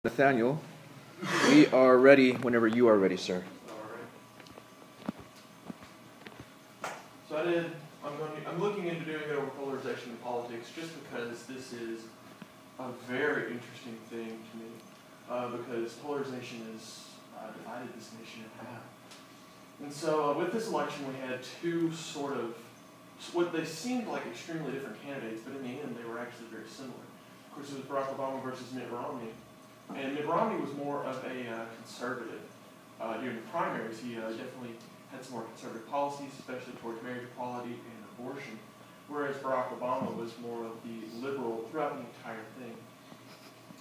Nathaniel, we are ready whenever you are ready, sir. So I'm looking into doing it over polarization in politics just because this is a very interesting thing to me, because polarization has divided this nation in half. And so with this election we had two sort of, what they seemed like extremely different candidates, but in the end they were actually very similar. Of course, it was Barack Obama versus Mitt Romney. And Mitt Romney was more of a conservative. During the primaries, he definitely had some more conservative policies, especially towards marriage equality and abortion, whereas Barack Obama was more of the liberal throughout the entire thing.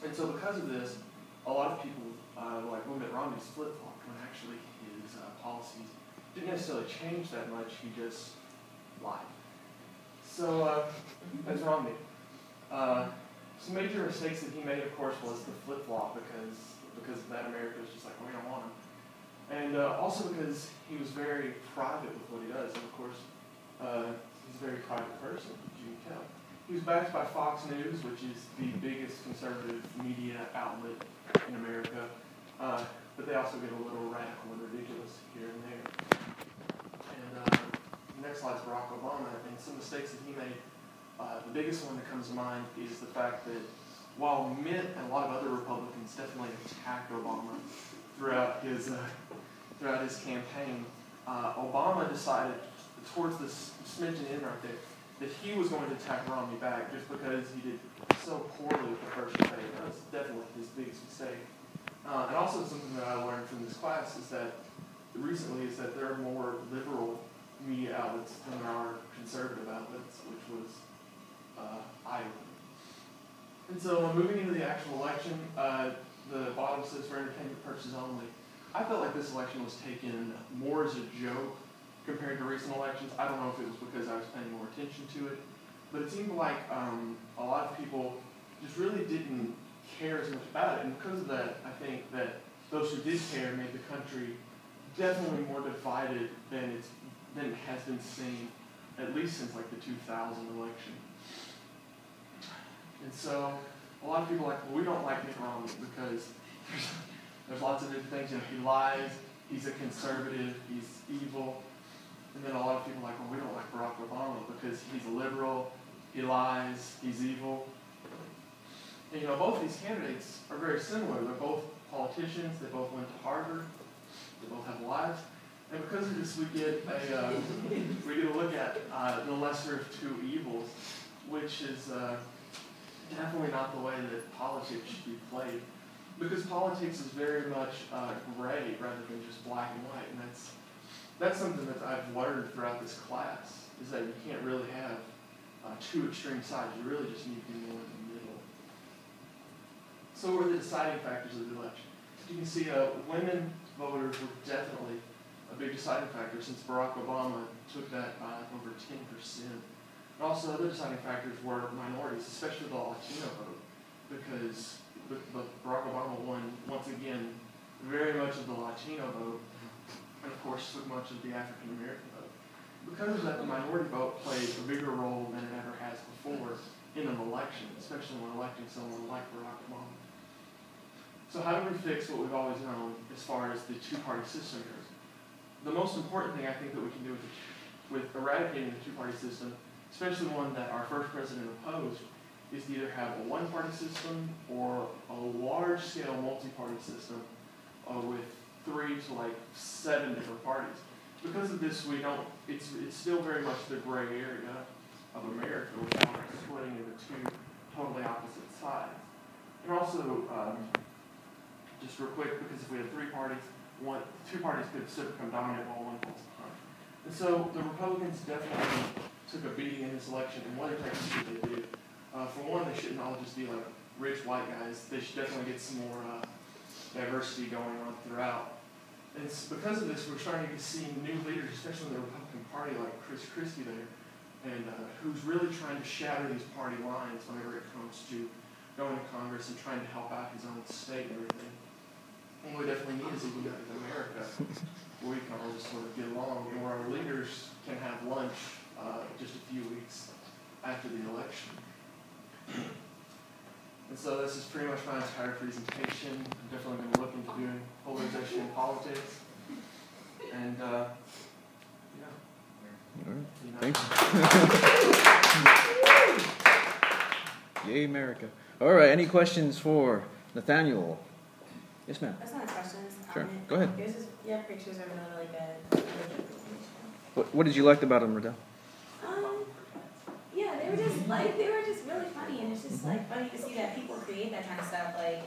And so because of this, a lot of people were like, well, Mitt Romney's flip-flopped, when actually his policies didn't necessarily change that much, he just lied. So that's Romney. Some major mistakes that he made, of course, was the flip-flop, because of that America was just like, we don't want him. And also because he was very private with what he does. And of course, he's a very private person, as you can tell. He was backed by Fox News, which is the biggest conservative media outlet in America. But they also get a little radical and ridiculous here and there. And next slide is Barack Obama, and some mistakes that he made. The biggest one that comes to mind is the fact that while Mitt and a lot of other Republicans definitely attacked Obama throughout his campaign, Obama decided towards this smidgen in right there that he was going to attack Romney back just because he did so poorly with the first debate. That was definitely his biggest mistake. And also something that I learned from this class is that recently is that there are more liberal media outlets than there are conservative outlets, which was eye-opening. And so moving into the actual election, the bottom says for entertainment purposes only. I felt like this election was taken more as a joke compared to recent elections. I don't know if it was because I was paying more attention to it, but it seemed like a lot of people just really didn't care as much about it. And because of that, I think that those who did care made the country definitely more divided than it has been seen, at least since like the 2000 election. And so a lot of people are like, well, we don't like Mitt Romney because there's lots of different things. You know, he lies, he's a conservative, he's evil. And then a lot of people are like, well, we don't like Barack Obama because he's a liberal, he lies, he's evil. And you know, both these candidates are very similar. They're both politicians, they both went to Harvard, they both have lives. And because of this, we get a look at the lesser of two evils, which is definitely not the way that politics should be played. Because politics is very much gray rather than just black and white. And that's something that I've learned throughout this class, is that you can't really have two extreme sides. You really just need to be more in the middle. So what are the deciding factors of the election? As you can see, women voters were definitely a big deciding factor, since Barack Obama took that by over 10%. And also other deciding factors were minorities, especially the Latino vote, because Barack Obama won, once again, very much of the Latino vote, and of course took much of the African American vote. Because of that, the minority vote played a bigger role than it ever has before in an election, especially when electing someone like Barack Obama. So how do we fix what we've always known as far as the two-party system goes? The most important thing I think that we can do with eradicating the two-party system, especially one that our first president opposed, is to either have a one-party system or a large-scale multi-party system with 3 to like 7 different parties. Because of this, it's still very much the gray area of America without splitting into two totally opposite sides. And also, just real quick, because if we had 3 parties, 2 parties could still become dominant while one falls behind. And so the Republicans definitely took a beating in this election, and what exactly should they do? For one, they shouldn't all just be like rich white guys. They should definitely get some more diversity going on throughout. And it's because of this, we're starting to see new leaders, especially in the Republican Party, like Chris Christie there, and who's really trying to shatter these party lines whenever it comes to going to Congress and trying to help out his own state and everything. And what we definitely need is a united America where we can all just sort of get along, and where our leaders can have lunch just a few weeks after the election. And so this is pretty much my entire presentation. I'm definitely going to look into doing polarization in politics. And, yeah. All right. Thanks. Yay, America. All right, any questions for Nathaniel? Yes, ma'am. That's not questions. Sure. Go ahead. You have pictures of another like a What did you like about him, Riddell? Yeah, they were just really funny, and it's just like funny to see that people create that kind of stuff. Like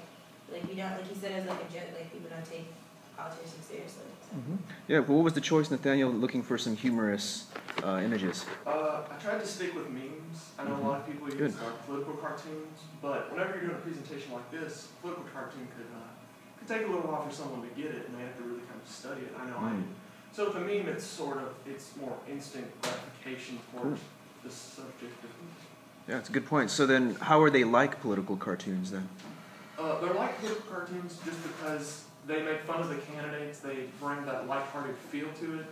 we don't, like he said, as like a joke. Like people don't take politicians seriously. So. Yeah. Well, what was the choice, Nathaniel? Looking for some humorous images. I tried to stick with memes. I know a lot of people use political cartoons, but whenever you're doing a presentation like this, a political cartoon could take a little while for someone to get it, and they have to really kind of study it. I know I did. So with a meme, it's more instant gratification for the subject. Yeah, it's a good point. So then, how are they like political cartoons then? They're like political cartoons just because they make fun of the candidates. They bring that lighthearted feel to it.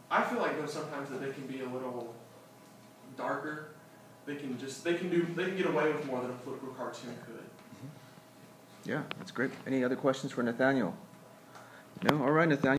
I feel like though sometimes that they can be a little darker. They can get away with more than a political cartoon could. Yeah, that's great. Any other questions for Nathaniel? No? All right, Nathaniel.